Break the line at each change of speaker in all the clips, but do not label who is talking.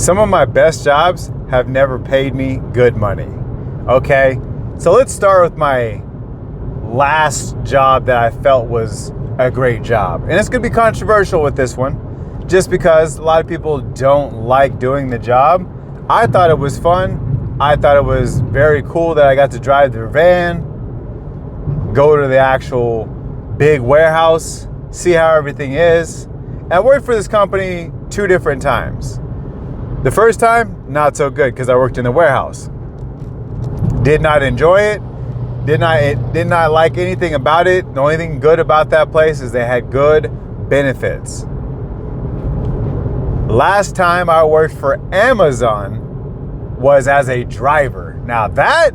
Some of my best jobs have never paid me good money. Okay, so let's start with my last job that I felt was a great job. And it's going to be controversial with this one, just because a lot of people don't like doing the job. I thought it was fun. I thought it was very cool that I got to drive their van, go to the actual big warehouse, see how everything is. And I worked for this company 2 different times. The first time, not so good because I worked in the warehouse. Did not enjoy it. Did not like anything about it. The only thing good about that place is they had good benefits. Last time I worked for Amazon was as a driver. Now that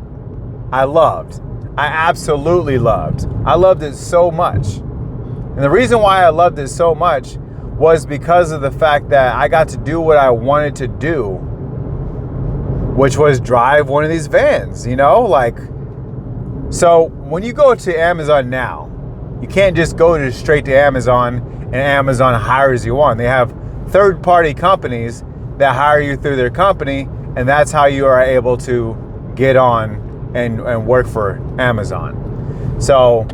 I loved. I absolutely loved. I loved it so much. And the reason why I loved it so much was because of the fact that I got to do what I wanted to do, which was drive one of these vans, So when you go to Amazon now, you can't just go straight to Amazon and Amazon hires you on. They have third-party companies that hire you through their company, and that's how you are able to get on and work for Amazon. So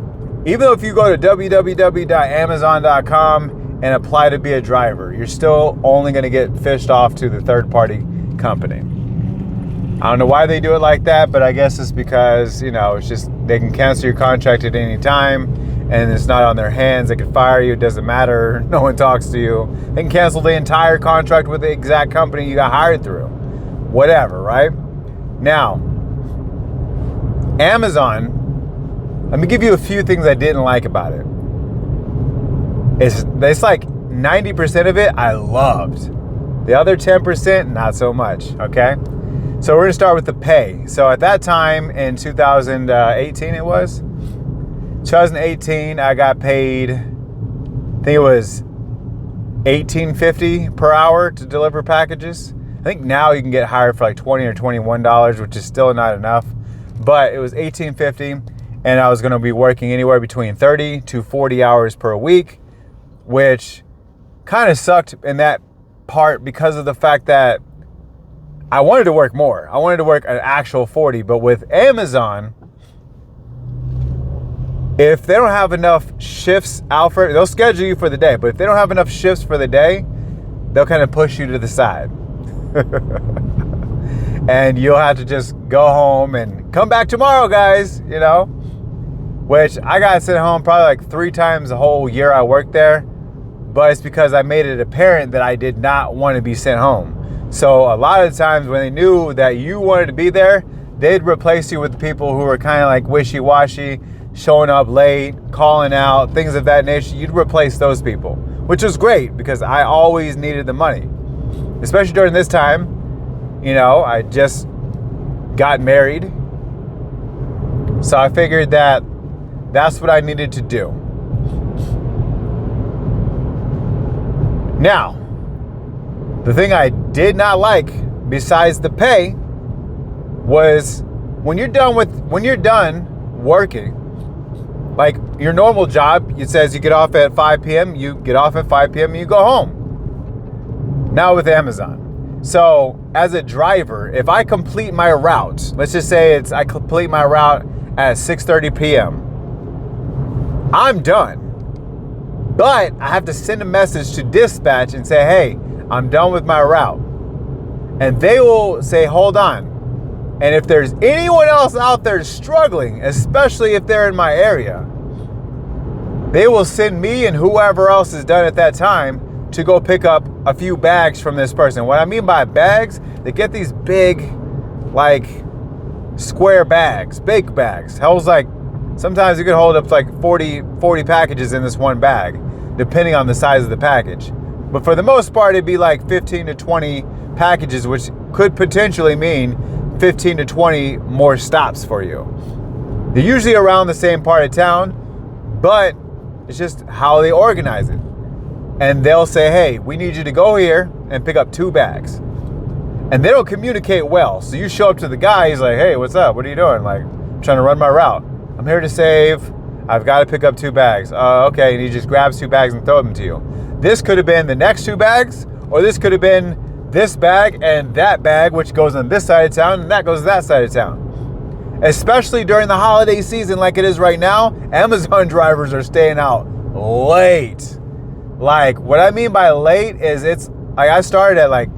even though if you go to www.amazon.com and apply to be a driver, you're still only going to get fished off to the third-party company. I don't know why they do it like that, but I guess it's because, it's just they can cancel your contract at any time and it's not on their hands. They can fire you. It doesn't matter. No one talks to you. They can cancel the entire contract with the exact company you got hired through. Whatever, right? Now, Amazon, let me give you a few things I didn't like about it. It's like 90% of it I loved. The other 10%, not so much, okay? So we're gonna start with the pay. So at that time in 2018 it was, 2018 I got paid, I think it was $18.50 per hour to deliver packages. I think now you can get hired for like $20 or $21, which is still not enough, but it was $18.50 and I was gonna be working anywhere between 30 to 40 hours per week, which kind of sucked in that part because of the fact that I wanted to work more. I wanted to work an actual 40, but with Amazon, if they don't have enough shifts out for it, they'll schedule you for the day, but if they don't have enough shifts for the day, they'll kind of push you to the side. And you'll have to just go home and come back tomorrow, guys, which I got sent home probably like 3 times the whole year I worked there. But it's because I made it apparent that I did not want to be sent home. So a lot of times when they knew that you wanted to be there, they'd replace you with people who were kind of like wishy-washy, showing up late, calling out, things of that nature. You'd replace those people, which was great because I always needed the money. Especially during this time, I just got married. So I figured that that's what I needed to do. Now, the thing I did not like, besides the pay, was when you're done working, like your normal job, it says you get off at 5 p.m., you get off at 5 p.m. and you go home. Now with Amazon. So as a driver, if I complete my route, let's just say I complete my route at 6:30 p.m., I'm done. But I have to send a message to dispatch and say, hey, I'm done with my route. And they will say, hold on. And if there's anyone else out there struggling, especially if they're in my area, they will send me and whoever else is done at that time to go pick up a few bags from this person. What I mean by bags, they get these big, like, square bags, big bags. Hell's like, sometimes you can hold up to like 40 packages in this one bag, depending on the size of the package. But for the most part, it'd be like 15 to 20 packages, which could potentially mean 15 to 20 more stops for you. They're usually around the same part of town, but it's just how they organize it. And they'll say, hey, we need you to go here and pick up 2 bags. And they don't communicate well. So you show up to the guy, he's like, hey, what's up? What are you doing? Like, I'm trying to run my route. I'm here to save. I've got to pick up 2 bags. Okay, and he just grabs 2 bags and throws them to you. This could have been the next 2 bags, or this could have been this bag and that bag, which goes on this side of town, and that goes to that side of town. Especially during the holiday season like it is right now, Amazon drivers are staying out late. Like, what I mean by late is it's like I started at like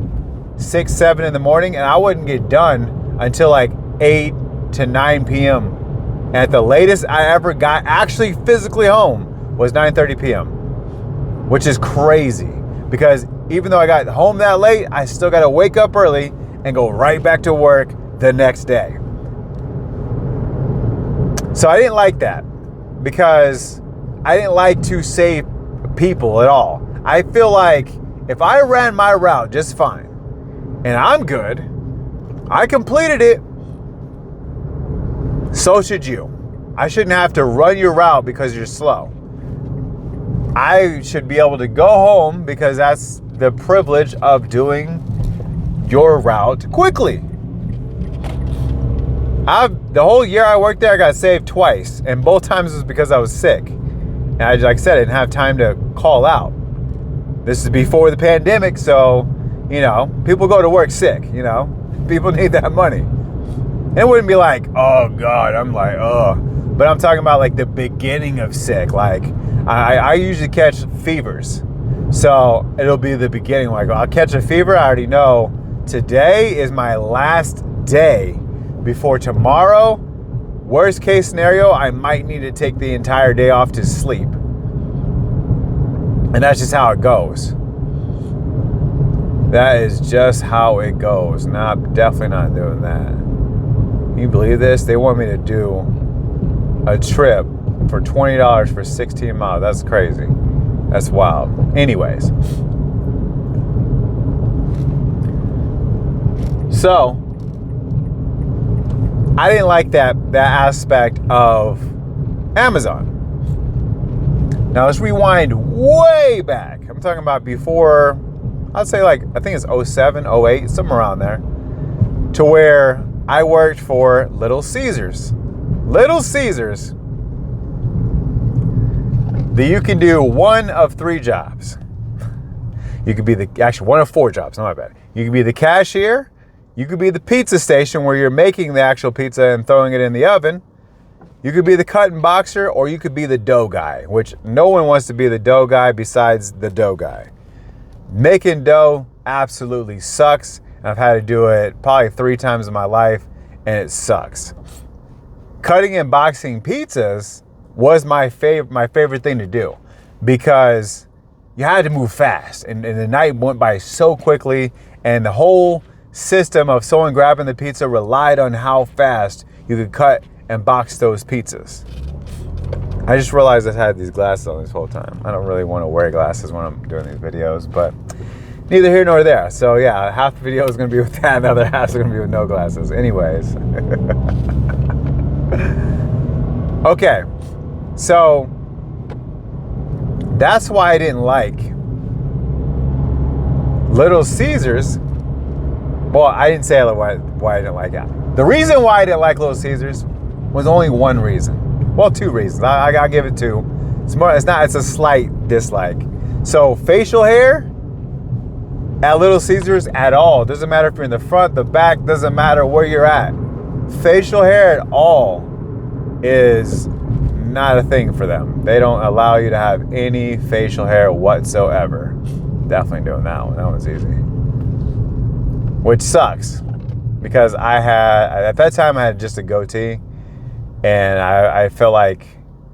6, 7 in the morning, and I wouldn't get done until like 8 to 9 p.m. And at the latest I ever got actually physically home was 9:30 p.m., which is crazy because even though I got home that late, I still got to wake up early and go right back to work the next day. So I didn't like that because I didn't like to save people at all. I feel like if I ran my route just fine and I'm good, I completed it, so should you. I shouldn't have to run your route because you're slow. I should be able to go home because that's the privilege of doing your route quickly. The whole year I worked there, I got saved twice, and both times was because I was sick. And I, like I said, I didn't have time to call out. This is before the pandemic, so, you know, people go to work sick, you know. People need that money. And it wouldn't be like, oh, God, I'm like, oh. But I'm talking about, like, the beginning of sick. Like, I usually catch fevers. So it'll be the beginning. Like, I'll catch a fever. I already know today is my last day before tomorrow. Worst case scenario, I might need to take the entire day off to sleep. And that's just how it goes. That is just how it goes. No, I'm definitely not doing that. Can you believe this? They want me to do a trip for $20 for 16 miles. That's crazy. That's wild. Anyways. So, I didn't like that aspect of Amazon. Now let's rewind way back. I'm talking about before, I'd say like, I think it's 07, 08, somewhere around there, to where I worked for Little Caesars. Little Caesars, you can do one of 3 jobs. You could be one of 4 jobs, not my bad. You could be the cashier, you could be the pizza station where you're making the actual pizza and throwing it in the oven. You could be the cut and boxer, or you could be the dough guy, which no one wants to be the dough guy besides the dough guy. Making dough absolutely sucks. I've had to do it probably 3 times in my life, and it sucks. Cutting and boxing pizzas was my favorite thing to do because you had to move fast, and the night went by so quickly, and the whole system of someone grabbing the pizza relied on how fast you could cut and box those pizzas. I just realized I had these glasses on this whole time. I don't really want to wear glasses when I'm doing these videos, but neither here nor there. So yeah, half the video is going to be with that, and the other half is going to be with no glasses. Anyways. Okay, so that's why I didn't like Little Caesars. Well, I didn't say why I didn't like it. The reason why I didn't like Little Caesars was only one reason. Well, 2 reasons. I'll give it 2. It's a slight dislike. So facial hair at Little Caesars at all. Doesn't matter if you're in the front, the back, doesn't matter where you're at. Facial hair at all is not a thing for them. They don't allow you to have any facial hair whatsoever. Definitely doing that one. That one's easy. Which sucks because at that time I had just a goatee, and I felt like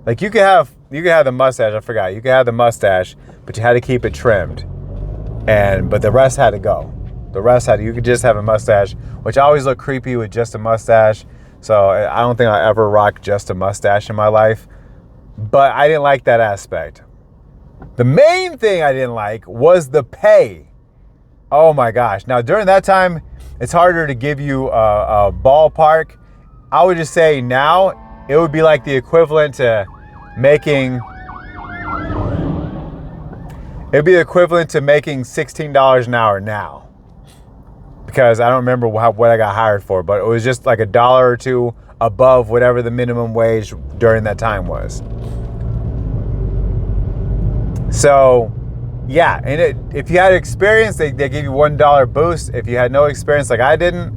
you could have the mustache. I forgot you could have the mustache, but you had to keep it trimmed, but the rest had to go. You could just have a mustache, which I always look creepy with just a mustache. So I don't think I ever rocked just a mustache in my life, but I didn't like that aspect. The main thing I didn't like was the pay. Oh my gosh. Now during that time, it's harder to give you a ballpark. I would just say now it would be like the equivalent to making $16 an hour now. Because I don't remember what I got hired for, but it was just like $1 or $2 above whatever the minimum wage during that time was. So Yeah, and if you had experience, they give you $1 boost. If you had no experience like I didn't,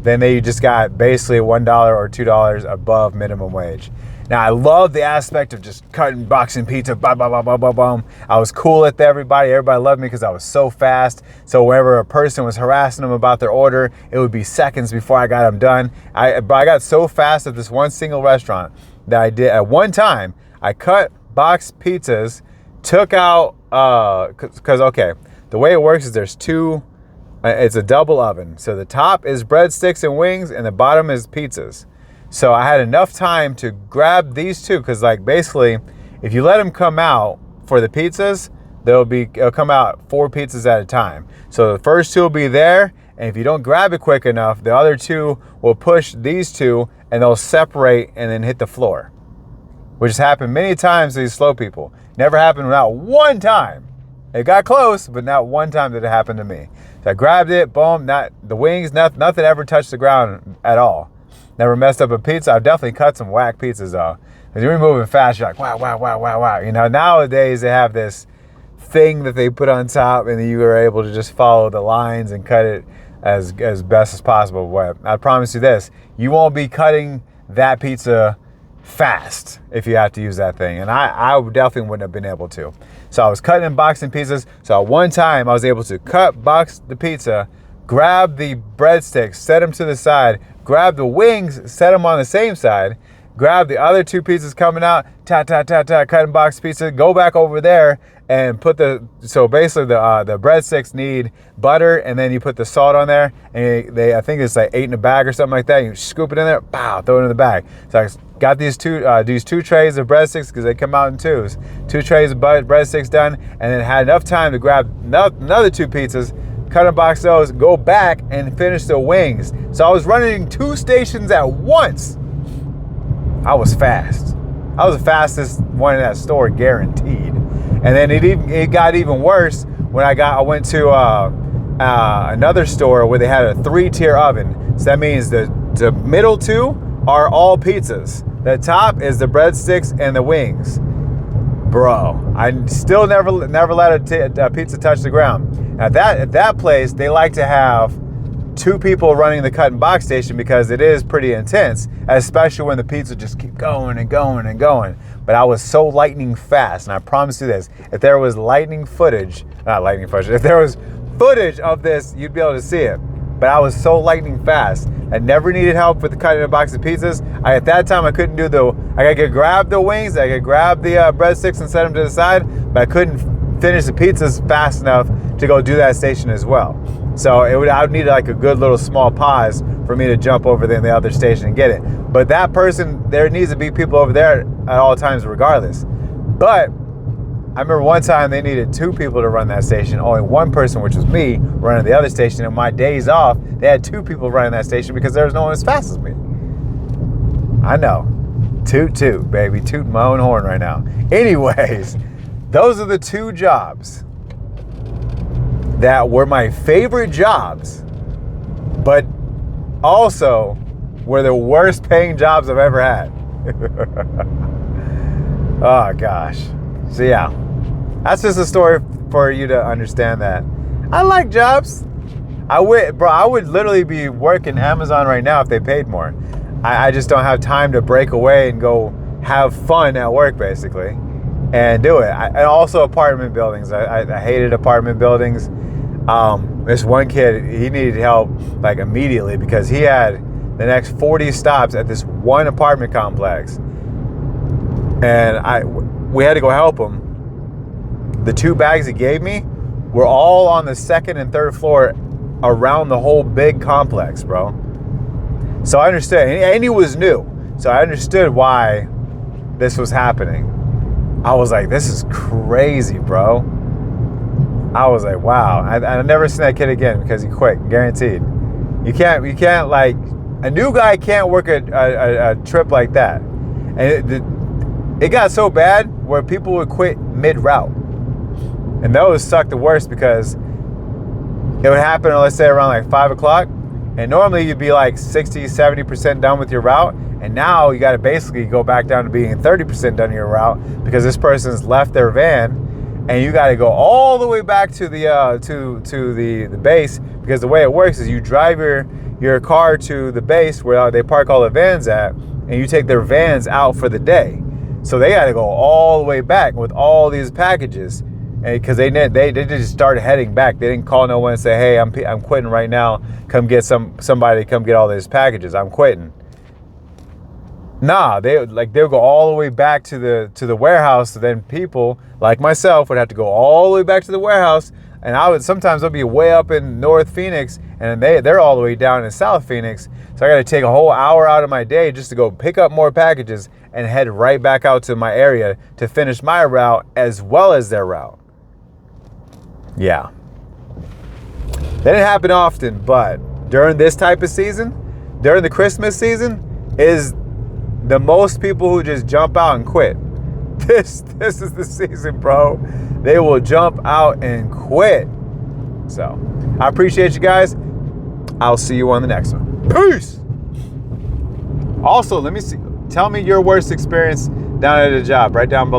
then they just got basically $1 or $2 above minimum wage. Now, I love the aspect of just cutting, boxing pizza, blah, blah, blah, blah, blah, blah. I was cool with everybody. Everybody loved me because I was so fast. So whenever a person was harassing them about their order, it would be seconds before I got them done. But I got so fast at this one single restaurant that I did, at one time, I cut boxed pizzas, took out, because, okay, the way it works is there's two, it's a double oven. So the top is breadsticks and wings, and the bottom is pizzas. So I had enough time to grab these two, because like basically, if you let them come out for the pizzas, it'll come out 4 pizzas at a time. So the first 2 will be there, and if you don't grab it quick enough, the other 2 will push these 2, and they'll separate and then hit the floor, which has happened many times to these slow people. Never happened not one time. It got close, but not one time did it happen to me. So I grabbed it, boom, not the wings, nothing ever touched the ground at all. Never messed up a pizza. I've definitely cut some whack pizzas though. Because you're moving fast, you're like, wow, wow, wow, wow, wow. You know, nowadays they have this thing that they put on top, and you are able to just follow the lines and cut it as best as possible. But I promise you this, you won't be cutting that pizza fast if you have to use that thing. And I definitely wouldn't have been able to. So I was cutting and boxing pizzas. So at one time I was able to box the pizza, grab the breadsticks, set them to the side, grab the wings, set them on the same side, grab the other 2 pizzas coming out, cut and box pizza, go back over there and so basically the breadsticks need butter, and then you put the salt on there, and I think it's like 8 in a bag or something like that. You scoop it in there, pow, throw it in the bag. So I got these two trays of breadsticks, because they come out in 2s. 2 trays of breadsticks done, and then had enough time to grab another 2 pizzas, cut and box those, go back and finish the wings. So I was running 2 stations at once. I was fast. I was the fastest one in that store, guaranteed. And then it got even worse when I went to another store where they had a 3-tier oven. So that means the middle 2 are all pizzas. The top is the breadsticks and the wings. Bro, I still never let a pizza touch the ground. At that place, they like to have 2 people running the cut and box station, because it is pretty intense, especially when the pizza just keep going and going and going. But I was so lightning fast, and I promise you this, if there was if there was footage of this, you'd be able to see it. But I was so lightning fast. I never needed help with the cutting a box of pizzas. At that time, I couldn't I could grab the wings, I could grab the breadsticks and set them to the side, but I couldn't finish the pizzas fast enough to go do that station as well. So I would need like a good little small pause for me to jump over there in the other station and get it. But that person, there needs to be people over there at all times regardless. But I remember one time they needed 2 people to run that station, only 1 person, which was me, running the other station. And my days off, they had 2 people running that station because there was no one as fast as me. I know. Toot, baby. Tooting my own horn right now. Anyways, those are the 2 jobs that were my favorite jobs, but also were the worst paying jobs I've ever had. Oh gosh. So yeah, that's just a story for you to understand that I like jobs. I would literally be working Amazon right now if they paid more. I just don't have time to break away and go have fun at work, basically, and do it. And also apartment buildings. I hated apartment buildings. This one kid, he needed help like immediately, because he had the next 40 stops at this one apartment complex, and we had to go help him. The 2 bags he gave me were all on the 2nd and 3rd floor around the whole big complex, bro. So I understood, and he was new, so I understood why this was happening. I was like, this is crazy, bro. I was like, wow. I've never seen that kid again, because he quit, guaranteed. You can't like, a new guy can't work a trip like that. And it got so bad where people would quit mid-route. And those sucked the worst, because it would happen, let's say, around like 5 o'clock. And normally you'd be like 60, 70% done with your route. And now you got to basically go back down to being 30% done your route, because this person's left their van and you got to go all the way back to the to the base, because the way it works is you drive your car to the base where they park all the vans at, and you take their vans out for the day. So they got to go all the way back with all these packages, and because they just started heading back. They didn't call no one and say, "Hey, I'm quitting right now. Come get somebody. Come get all these packages. I'm quitting." Nah, they'll go all the way back to the warehouse. So then people like myself would have to go all the way back to the warehouse, and I'll be way up in North Phoenix, and they're all the way down in South Phoenix. So I got to take a whole hour out of my day just to go pick up more packages and head right back out to my area to finish my route as well as their route. Yeah. That didn't happen often, but during this type of season, during the Christmas season, is the most people who just jump out and quit. This is the season, bro. They will jump out and quit. So, I appreciate you guys. I'll see you on the next one. Peace. Also, tell me your worst experience down at a job right down below.